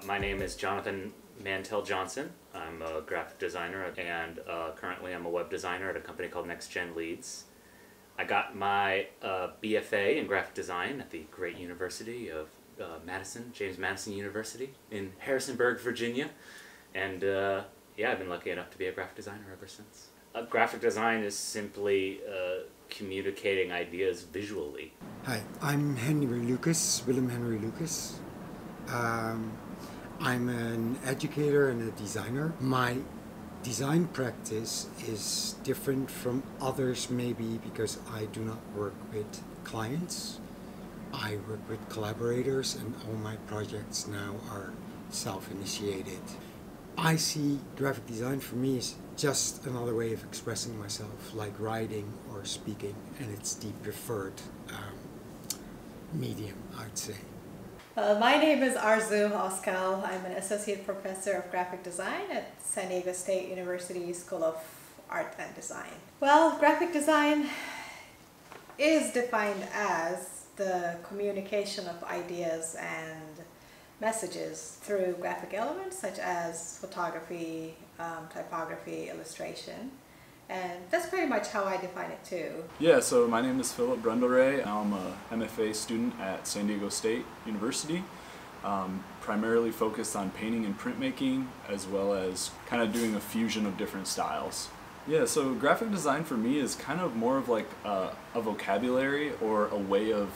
My name is Jonathan Mantell-Johnson. I'm a graphic designer and currently I'm a web designer at a company called Next Gen Leads. I got my BFA in graphic design at the great university of James Madison University in Harrisonburg, Virginia. And yeah, I've been lucky enough to be a graphic designer ever since. Graphic design is simply communicating ideas visually. Hi, I'm Henri Lucas, Willem Henry Lucas. I'm an educator and a designer. My design practice is different from others maybe because I do not work with clients. I work with collaborators and all my projects now are self-initiated. I see graphic design for me is just another way of expressing myself, like writing or speaking, and it's the preferred medium, I'd say. My name is Arzu Ozkal. I'm an associate professor of graphic design at San Diego State University School of Art and Design. Well, graphic design is defined as the communication of ideas and messages through graphic elements such as photography, typography, illustration. And that's pretty much how I define it too. Yeah, so my name is Brun Del Re. I'm a MFA student at San Diego State University, primarily focused on painting and printmaking, as well as kind of doing a fusion of different styles. Yeah, so graphic design for me is kind of more of like a vocabulary or a way of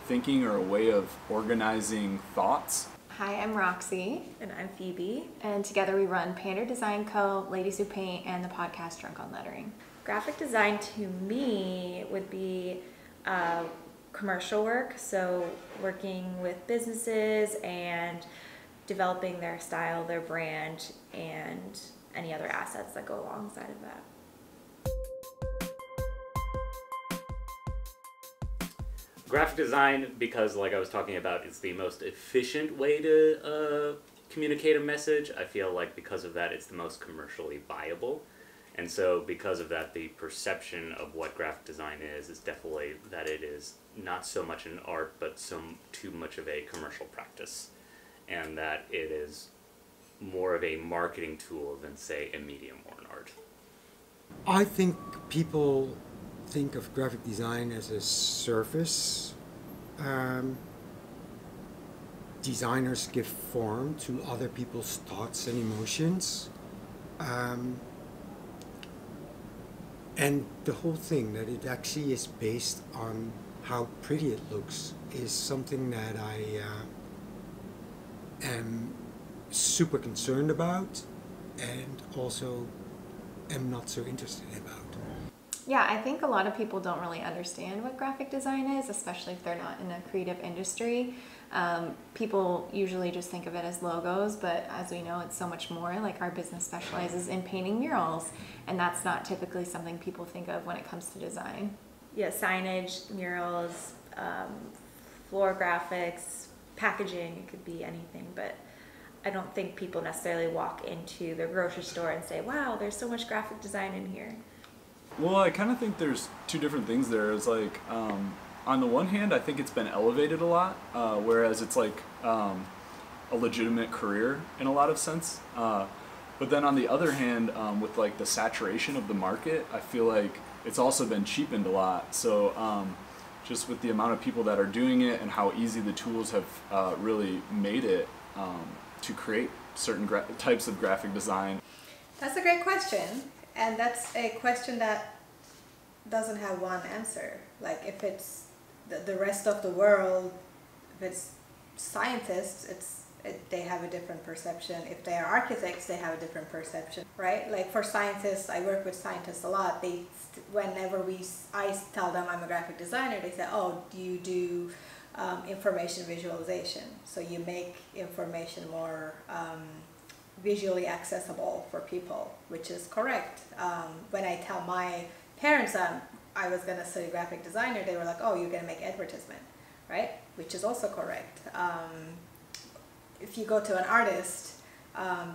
thinking or a way of organizing thoughts. Hi, I'm Roxy. And I'm Phoebe. And together we run Pander Design Co., Ladies Who Paint, and the podcast Drunk on Lettering. Graphic design to me would be commercial work, so working with businesses and developing their style, their brand, and any other assets that go alongside of that. Graphic design, because like I was talking about, it's the most efficient way to communicate a message. I feel like because of that, it's the most commercially viable. And so because of that, the perception of what graphic design is definitely that it is not so much an art, but too much of a commercial practice. And that it is more of a marketing tool than, say, a medium or an art. I think people think of graphic design as a service. Designers give form to other people's thoughts and emotions. And the whole thing, that it actually is based on how pretty it looks, is something that I am super concerned about and also am not so interested about. Yeah, I think a lot of people don't really understand what graphic design is, especially if they're not in a creative industry. People usually just think of it as logos, but as we know, it's so much more. Like our business specializes in painting murals, and that's not typically something people think of when it comes to design. Yeah, signage, murals, floor graphics, packaging, it could be anything, but I don't think people necessarily walk into their grocery store and say, wow, there's so much graphic design in here. Well, I kind of think there's two different things there. It's like, on the one hand, I think it's been elevated a lot, whereas it's like a legitimate career in a lot of sense. But then on the other hand, with like the saturation of the market, I feel like it's also been cheapened a lot. So just with the amount of people that are doing it and how easy the tools have really made it to create certain types of graphic design. That's a great question. And that's a question that doesn't have one answer. Like if it's the rest of the world, if it's scientists, they have a different perception. If they are architects, they have a different perception, right? Like for scientists, I work with scientists a lot. Whenever I tell them I'm a graphic designer, they say, oh, do you do information visualization? So you make information more visually accessible for people, which is correct. When I tell my parents I was going to study graphic designer, they were like, oh, you're going to make advertisement, right? Which is also correct. If you go to an artist,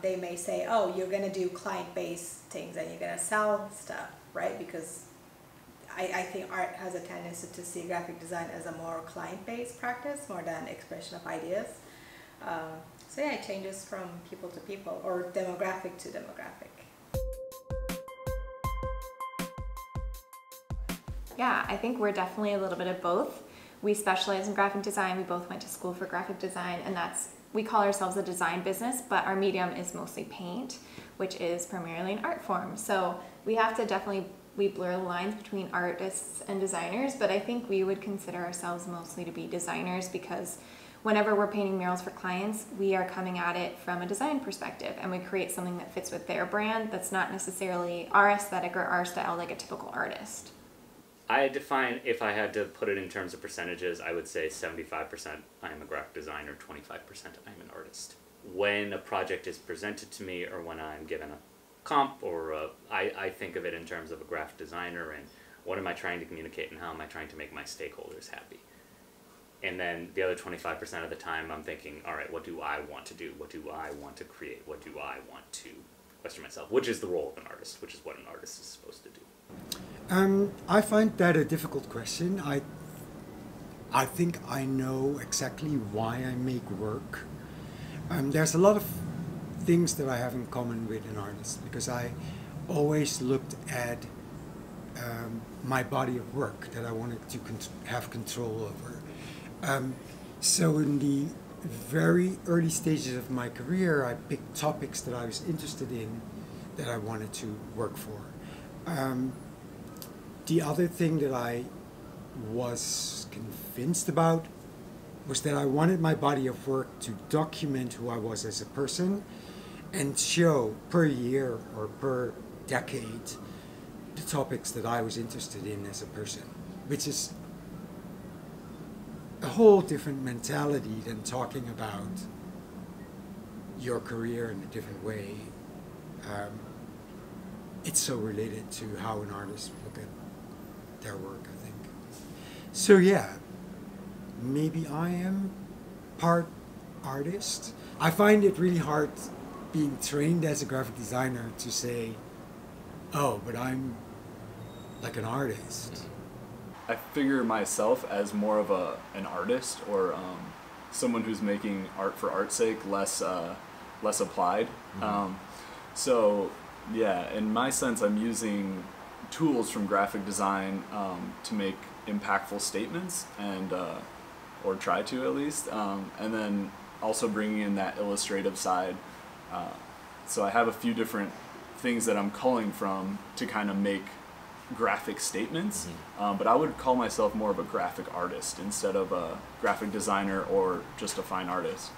they may say, oh, you're going to do client-based things and you're going to sell stuff, right? Because I think art has a tendency to see graphic design as a more client-based practice more than expression of ideas. So yeah, it changes from people to people or demographic to demographic. Yeah, I think we're definitely a little bit of both. We specialize in graphic design. We both went to school for graphic design, and we call ourselves a design business, but our medium is mostly paint, which is primarily an art form. So we have to we blur the lines between artists and designers, but I think we would consider ourselves mostly to be designers because whenever we're painting murals for clients, we are coming at it from a design perspective, and we create something that fits with their brand that's not necessarily our aesthetic or our style like a typical artist. I define, if I had to put it in terms of percentages, I would say 75% I am a graphic designer, 25% I'm an artist. When a project is presented to me or when I'm given a comp I think of it in terms of a graphic designer and what am I trying to communicate and how am I trying to make my stakeholders happy. And then the other 25% of the time I'm thinking, all right, what do I want to do? What do I want to create? What do I want to question myself? Which is the role of an artist, which is what an artist is supposed to do. I find that a difficult question. I think I know exactly why I make work. There's a lot of things that I have in common with an artist because I always looked at my body of work that I wanted to have control over. So in the very early stages of my career, I picked topics that I was interested in that I wanted to work for. The other thing that I was convinced about was that I wanted my body of work to document who I was as a person and show per year or per decade the topics that I was interested in as a person, which is a whole different mentality than talking about your career in a different way. It's so related to how an artist look at their work, I think. So yeah, maybe I am part artist. I find it really hard being trained as a graphic designer to say, oh, but I'm like an artist. I figure myself as more of an artist or someone who's making art for art's sake, less applied. Mm-hmm. So yeah, in my sense, I'm using tools from graphic design to make impactful statements and or try to at least, and then also bringing in that illustrative side. So I have a few different things that I'm culling from to kind of make graphic statements, but I would call myself more of a graphic artist instead of a graphic designer or just a fine artist.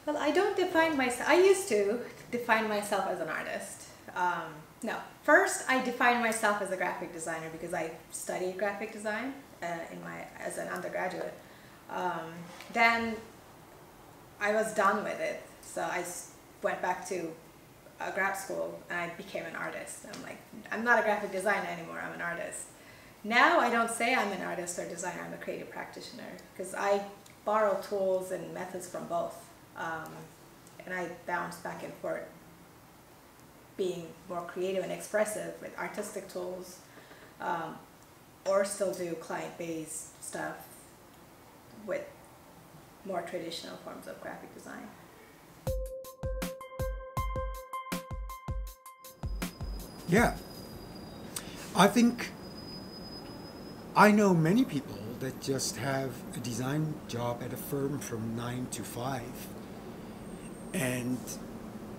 Well, I don't define myself. I used to define myself as an artist. No, first I defined myself as a graphic designer because I studied graphic design as an undergraduate. Then I was done with it, so I went back to grad school and I became an artist. I'm like, I'm not a graphic designer anymore, I'm an artist. Now I don't say I'm an artist or designer, I'm a creative practitioner because I borrow tools and methods from both. And I bounce back and forth, being more creative and expressive with artistic tools, or still do client-based stuff with more traditional forms of graphic design. Yeah. I think I know many people that just have a design job at a firm from 9 to 5 and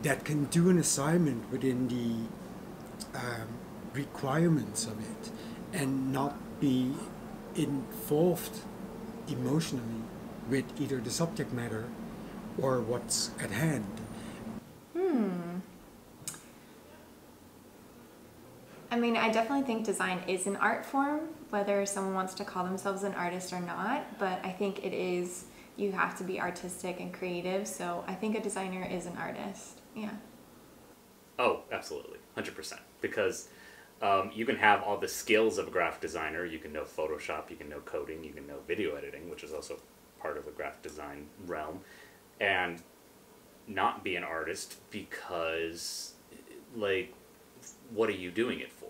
that can do an assignment within the requirements of it and not be involved emotionally with either the subject matter or what's at hand. I mean, I definitely think design is an art form, whether someone wants to call themselves an artist or not, but I think it is, you have to be artistic and creative, so I think a designer is an artist, yeah. Oh, absolutely, 100%, because you can have all the skills of a graphic designer, you can know Photoshop, you can know coding, you can know video editing, which is also part of the graphic design realm, and not be an artist because, like, what are you doing it for?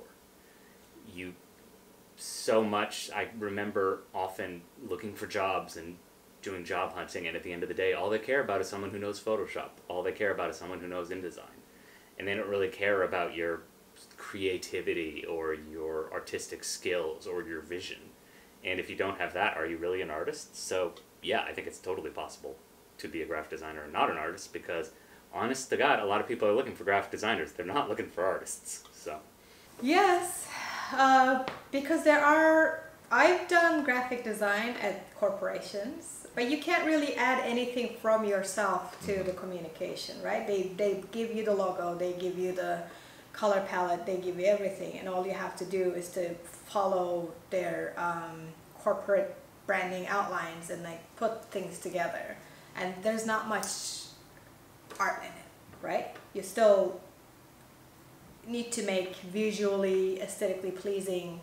I remember often looking for jobs and doing job hunting, and at the end of the day, all they care about is someone who knows Photoshop. All they care about is someone who knows InDesign. And they don't really care about your creativity or your artistic skills or your vision. And if you don't have that, are you really an artist? So yeah, I think it's totally possible to be a graphic designer and not an artist, because honest to God, a lot of people are looking for graphic designers. They're not looking for artists. So Yes, because I've done graphic design at corporations, but you can't really add anything from yourself to the communication, right? They give you the logo, they give you the color palette, they give you everything, and all you have to do is to follow their corporate branding outlines and like put things together. And there's not much art in it, right? You still need to make visually, aesthetically pleasing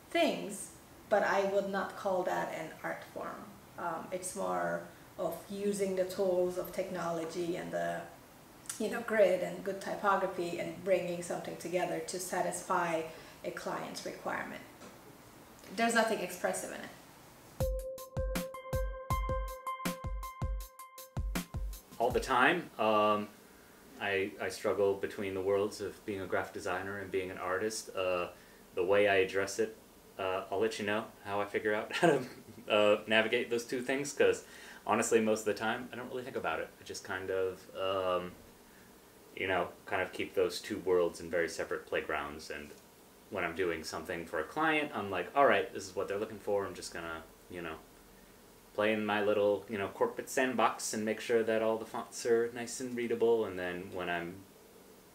things, but I would not call that an art form. It's more of using the tools of technology and the grid and good typography and bringing something together to satisfy a client's requirement. There's nothing expressive in it. all the time. I struggle between the worlds of being a graphic designer and being an artist. The way I address it, I'll let you know how I figure out how to navigate those two things, because honestly, most of the time, I don't really think about it. I just kind of, kind of keep those two worlds in very separate playgrounds. And when I'm doing something for a client, I'm like, all right, this is what they're looking for. I'm just gonna, play in my little, corporate sandbox and make sure that all the fonts are nice and readable. And then when I'm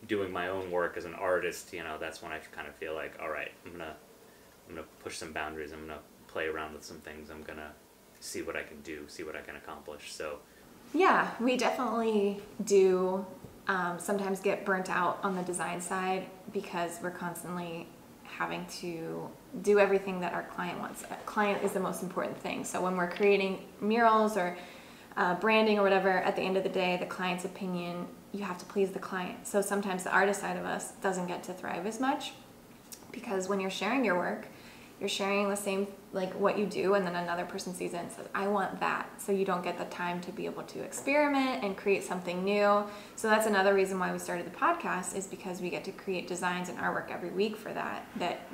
doing my own work as an artist, that's when I kind of feel like, all right, I'm gonna push some boundaries. I'm gonna play around with some things. I'm gonna see what I can do, see what I can accomplish. So yeah, we definitely do sometimes get burnt out on the design side because we're constantly having to do everything that our client wants. A client is the most important thing. So when we're creating murals or branding or whatever, at the end of the day, the client's opinion, you have to please the client. So sometimes the artist side of us doesn't get to thrive as much, because when you're sharing your work, you're sharing the same, like what you do, and then another person sees it and says, I want that. So you don't get the time to be able to experiment and create something new. So that's another reason why we started the podcast, is because we get to create designs and artwork every week for that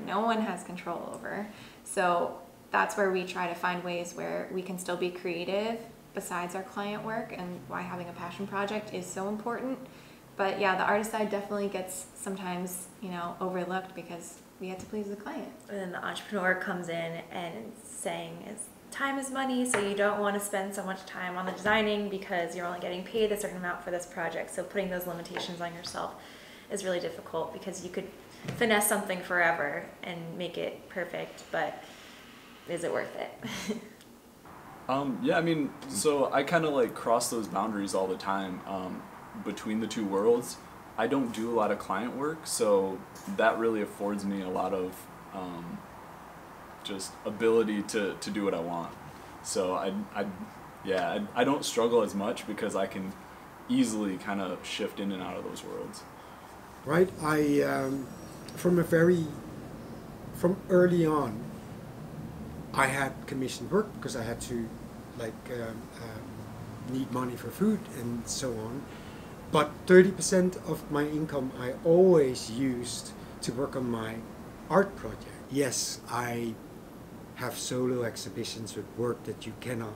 no one has control over. So that's where we try to find ways where we can still be creative besides our client work, and why having a passion project is so important. But yeah, the artist side definitely gets sometimes, overlooked because we have to please the client. And then the entrepreneur comes in and saying, time is money, so you don't want to spend so much time on the designing because you're only getting paid a certain amount for this project. So putting those limitations on yourself is really difficult, because you could finesse something forever and make it perfect, but is it worth it? So I kind of cross those boundaries all the time between the two worlds. I don't do a lot of client work, so that really affords me a lot of just ability to do what I want. So I don't struggle as much because I can easily kind of shift in and out of those worlds. Right, from early on, I had commissioned work because I had to need money for food and so on. But 30% of my income I always used to work on my art project. Yes, I have solo exhibitions with work that you cannot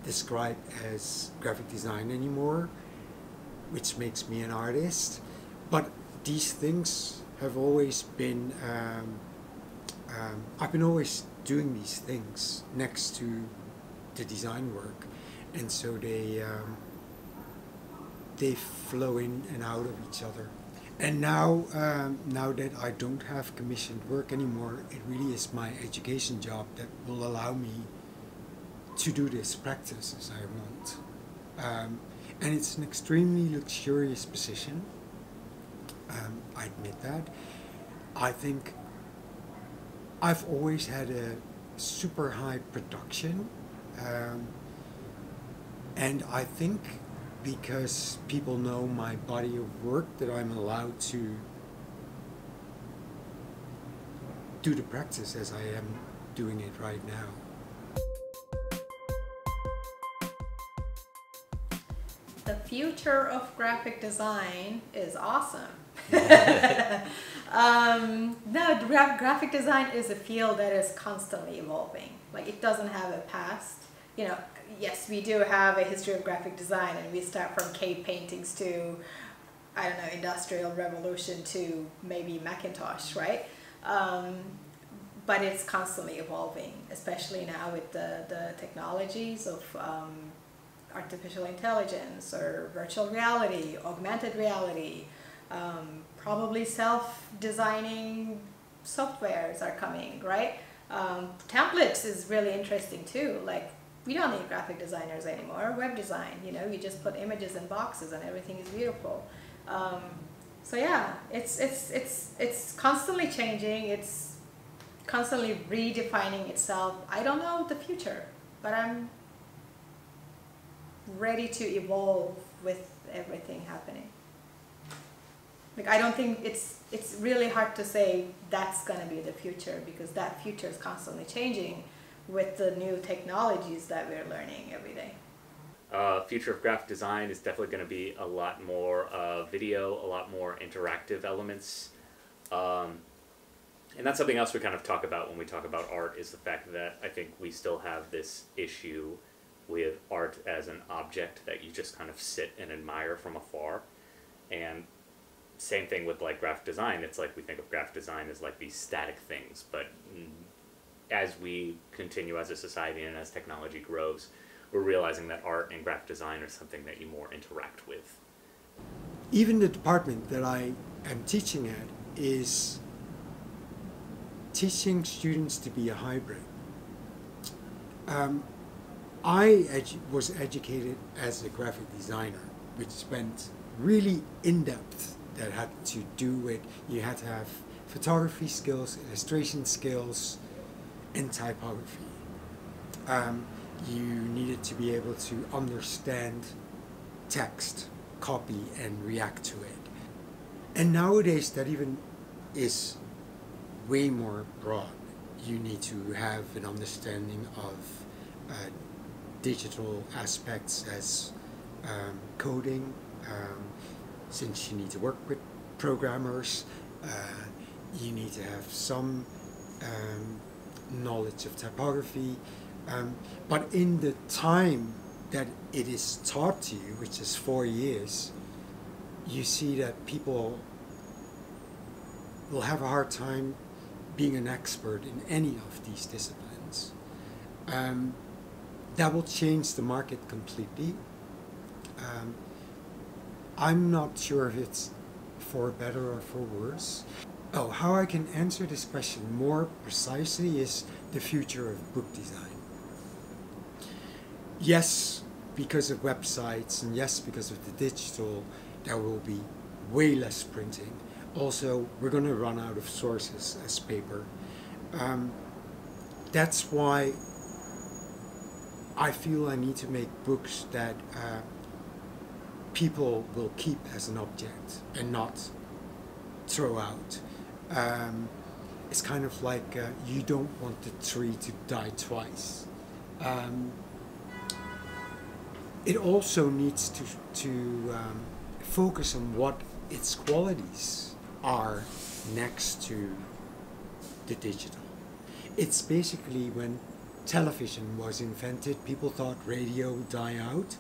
describe as graphic design anymore, which makes me an artist. But these things have always been, I've been always doing these things next to the design work. And so they flow in and out of each other. And now that I don't have commissioned work anymore, it really is my education job that will allow me to do this practice as I want. And it's an extremely luxurious position. I admit that. I think I've always had a super high production. And I think because people know my body of work, that I'm allowed to do the practice as I am doing it right now. The future of graphic design is awesome. No, graphic design is a field that is constantly evolving. Like, it doesn't have a past. You know, yes, we do have a history of graphic design, and we start from cave paintings to, I don't know, Industrial Revolution to maybe Macintosh, right? But it's constantly evolving, especially now with the technologies of artificial intelligence or virtual reality, augmented reality, probably self-designing softwares are coming, right? Templates is really interesting too. Like, we don't need graphic designers anymore. Web design, you know, you just put images in boxes and everything is beautiful. So yeah, it's constantly changing. It's constantly redefining itself. I don't know the future, but I'm ready to evolve with everything happening. Like, I don't think it's really hard to say that's gonna be the future, because that future is constantly changing with the new technologies that we're learning every day. Future of graphic design is definitely going to be a lot more video, a lot more interactive elements. And that's something else we kind of talk about when we talk about art, is the fact that I think we still have this issue with art as an object that you just kind of sit and admire from afar. And same thing with like graphic design. It's like we think of graphic design as like these static things, but as we continue as a society and as technology grows, we're realizing that art and graphic design are something that you more interact with. Even the department that I am teaching at is teaching students to be a hybrid. I was educated as a graphic designer, which went really in-depth, that had to do with, you had to have photography skills, illustration skills, and typography. You needed to be able to understand text, copy, and react to it. And nowadays that even is way more broad. You need to have an understanding of digital aspects as coding, since you need to work with programmers. You need to have some knowledge of typography, but in the time that it is taught to you, which is 4 years, you see that people will have a hard time being an expert in any of these disciplines. That will change the market completely. I'm not sure if it's for better or for worse. Oh, how I can answer this question more precisely is the future of book design. Yes, because of websites, and yes, because of the digital, there will be way less printing. Also, we're going to run out of sources as paper. That's why I feel I need to make books that people will keep as an object and not throw out. It's kind of like you don't want the tree to die twice. It also needs to focus on what its qualities are next to the digital. It's basically when television was invented, people thought radio would die out,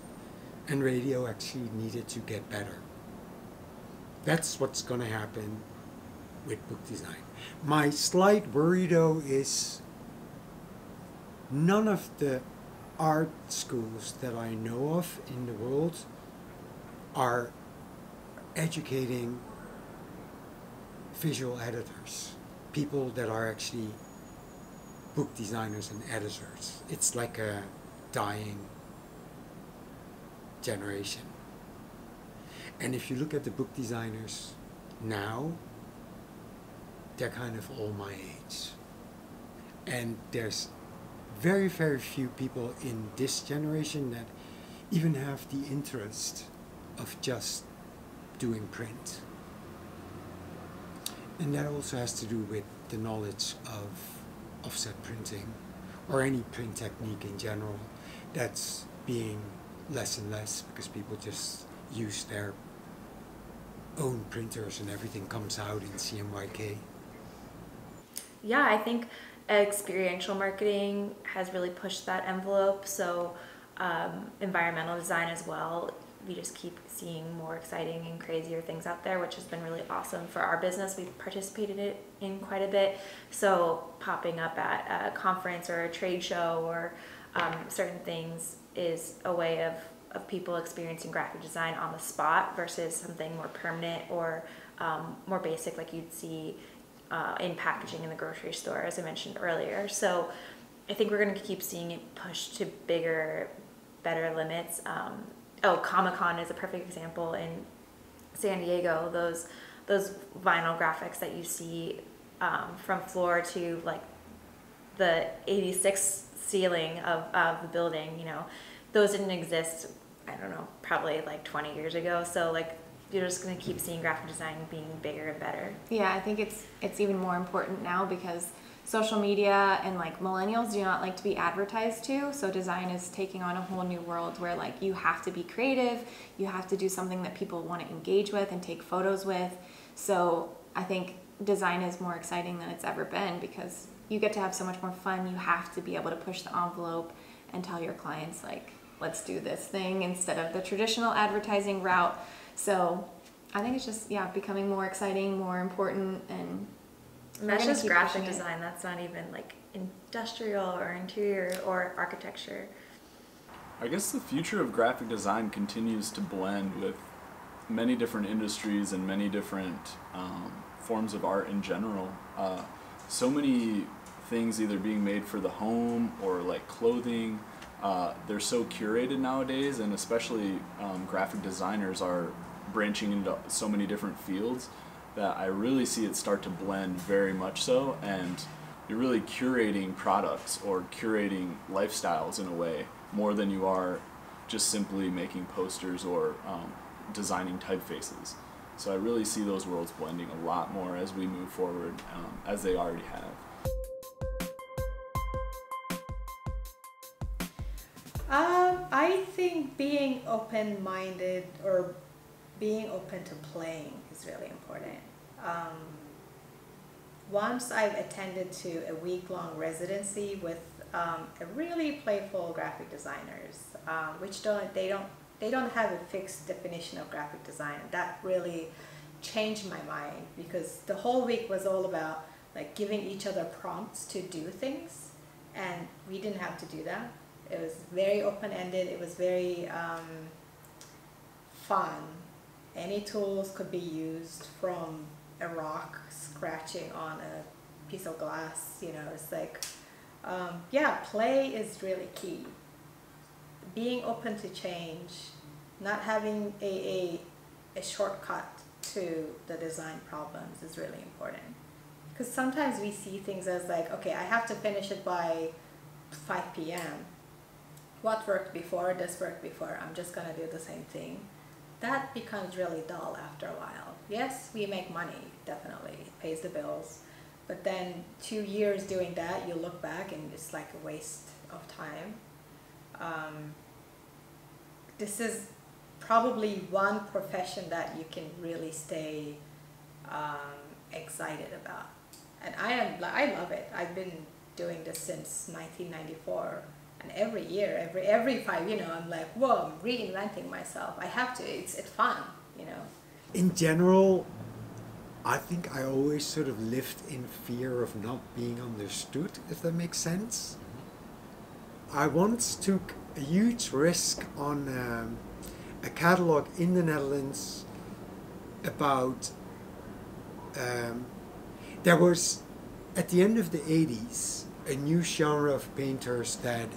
and radio actually needed to get better. That's what's going to happen with book design. My slight worry though is none of the art schools that I know of in the world are educating visual editors, people that are actually book designers and editors. It's like a dying generation. And if you look at the book designers now, they're kind of all my age. And there's very, very few people in this generation that even have the interest of just doing print. And that also has to do with the knowledge of offset printing or any print technique in general that's being less and less because people just use their own printers and everything comes out in CMYK. Yeah, I think experiential marketing has really pushed that envelope. So environmental design as well. We just keep seeing more exciting and crazier things out there, which has been really awesome for our business. We've participated in quite a bit. So popping up at a conference or a trade show or certain things is a way of people experiencing graphic design on the spot versus something more permanent or more basic like you'd see in packaging in the grocery store, as I mentioned earlier. So I think we're going to keep seeing it pushed to bigger, better limits. Comic-Con is a perfect example in San Diego. Those vinyl graphics that you see from floor to like the 86th ceiling of the building, you know, those didn't exist, I don't know, probably like 20 years ago. So like you're just going to keep seeing graphic design being bigger and better. Yeah, I think it's even more important now because social media and like millennials do not like to be advertised to, so design is taking on a whole new world where like you have to be creative, you have to do something that people want to engage with and take photos with. So I think design is more exciting than it's ever been because you get to have so much more fun. You have to be able to push the envelope and tell your clients like, let's do this thing instead of the traditional advertising route. So I think it's just, yeah, becoming more exciting, more important, and that's just graphic design. That's not even like industrial or interior or architecture. I guess the future of graphic design continues to blend with many different industries and many different forms of art in general. So many things either being made for the home or like clothing. They're so curated nowadays, and especially graphic designers are branching into so many different fields that I really see it start to blend very much so, and you're really curating products or curating lifestyles in a way more than you are just simply making posters or designing typefaces. So I really see those worlds blending a lot more as we move forward, as they already have. I think being open-minded or being open to playing is really important. Once I've attended to a week-long residency with a really playful graphic designers, which they don't have a fixed definition of graphic design. That really changed my mind because the whole week was all about like giving each other prompts to do things, and we didn't have to do that. It was very open-ended. It was very fun. Any tools could be used, from a rock scratching on a piece of glass. You know, it's like, yeah, play is really key. Being open to change, not having a shortcut to the design problems is really important. Because sometimes we see things as like, okay, I have to finish it by 5 p.m. What worked before, this worked before, I'm just gonna do the same thing. That becomes really dull after a while. Yes, we make money, definitely, it pays the bills. But then 2 years doing that, you look back and it's like a waste of time. This is probably one profession that you can really stay excited about. And I love it. I've been doing this since 1994. And every year, every 5, you know, I'm like, whoa, I'm reinventing myself. I have to, it's fun, you know. In general, I think I always sort of lived in fear of not being understood, if that makes sense. I once took a huge risk on a catalog in the Netherlands about, there was, at the end of the 80s, a new genre of painters that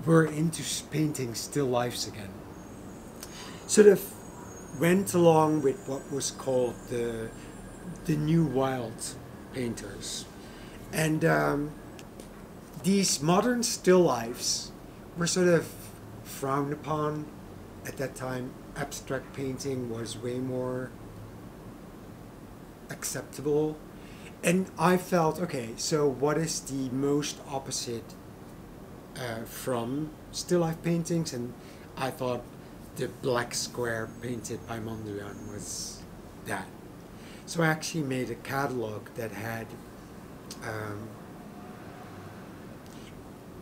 were into painting still lifes again. Sort of went along with what was called the new wild painters. And these modern still lifes were sort of frowned upon. At that time, abstract painting was way more acceptable. And I felt, okay, so what is the most opposite from still life paintings? And I thought the black square painted by Mondrian was that. So I actually made a catalog that had,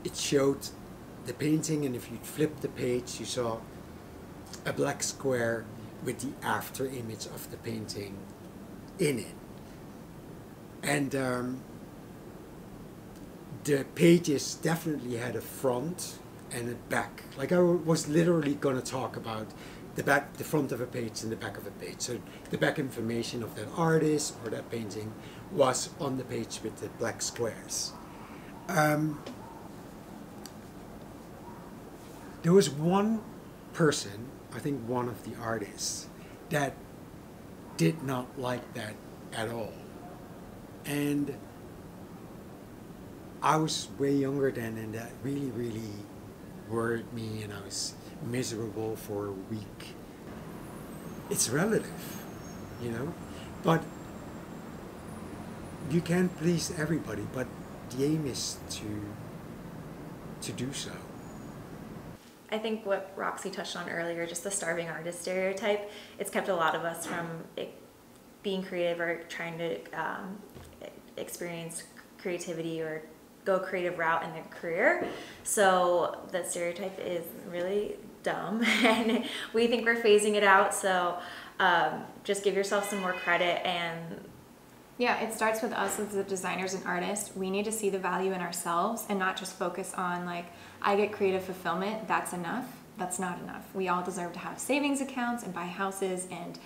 it showed the painting, and if you flip the page, you saw a black square with the after image of the painting in it. And the pages definitely had a front and a back. Like I was literally going to talk about the back, the front of a page and the back of a page. So the back information of that artist or that painting was on the page with the black squares. There was one person, I think one of the artists, that did not like that at all. And I was way younger then, and that really, really worried me, and I was miserable for a week. It's relative, you know, but you can't please everybody, but the aim is to do so. I think what Roxy touched on earlier, just the starving artist stereotype, it's kept a lot of us from being creative or trying to experience creativity or go a creative route in their career. So that stereotype is really dumb, and we think we're phasing it out. So just give yourself some more credit. And yeah, it starts with us as the designers and artists. We need to see the value in ourselves and not just focus on like, I get creative fulfillment, that's enough. That's not enough. We all deserve to have savings accounts and buy houses, and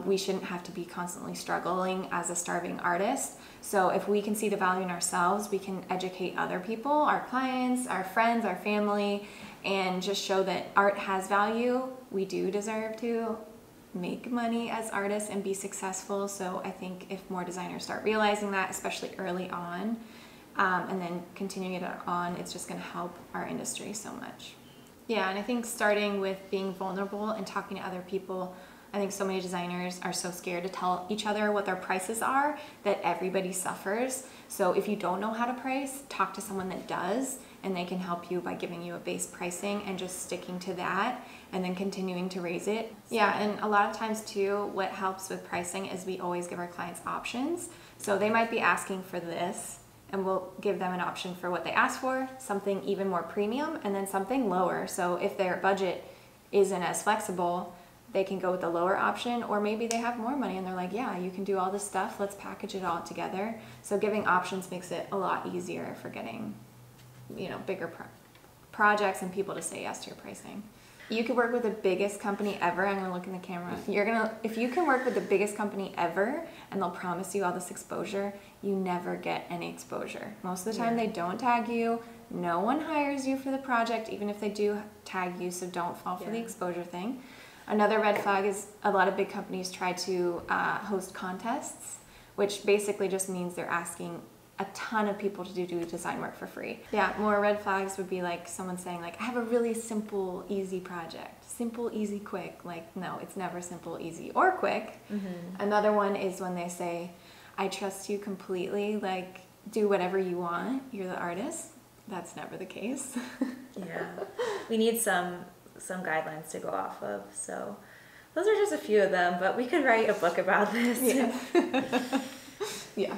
we shouldn't have to be constantly struggling as a starving artist. So if we can see the value in ourselves, we can educate other people, our clients, our friends, our family, and just show that art has value. We do deserve to make money as artists and be successful. So I think if more designers start realizing that, especially early on, and then continuing it on, it's just going to help our industry so much. Yeah, and I think starting with being vulnerable and talking to other people, I think so many designers are so scared to tell each other what their prices are that everybody suffers. So if you don't know how to price, talk to someone that does, and they can help you by giving you a base pricing and just sticking to that and then continuing to raise it. Yeah, and a lot of times too, what helps with pricing is we always give our clients options. So they might be asking for this, and we'll give them an option for what they ask for, something even more premium, and then something lower. So if their budget isn't as flexible, they can go with the lower option, or maybe they have more money and they're like, yeah, you can do all this stuff, let's package it all together. So giving options makes it a lot easier for getting, you know, bigger projects and people to say yes to your pricing. You could work with the biggest company ever. I'm gonna look in the camera. If you can work with the biggest company ever and they'll promise you all this exposure, you never get any exposure. Most of the time they don't tag you. No one hires you for the project, even if they do tag you, so don't fall for the exposure thing. Another red flag is a lot of big companies try to host contests, which basically just means they're asking a ton of people to do design work for free. Yeah, more red flags would be like someone saying like, I have a really simple, easy project. Simple, easy, quick. Like, no, it's never simple, easy, or quick. Mm-hmm. Another one is when they say, I trust you completely, like, do whatever you want, you're the artist. That's never the case. Yeah, we need some guidelines to go off of. So those are just a few of them, but we could write a book about this. Yeah. Yeah.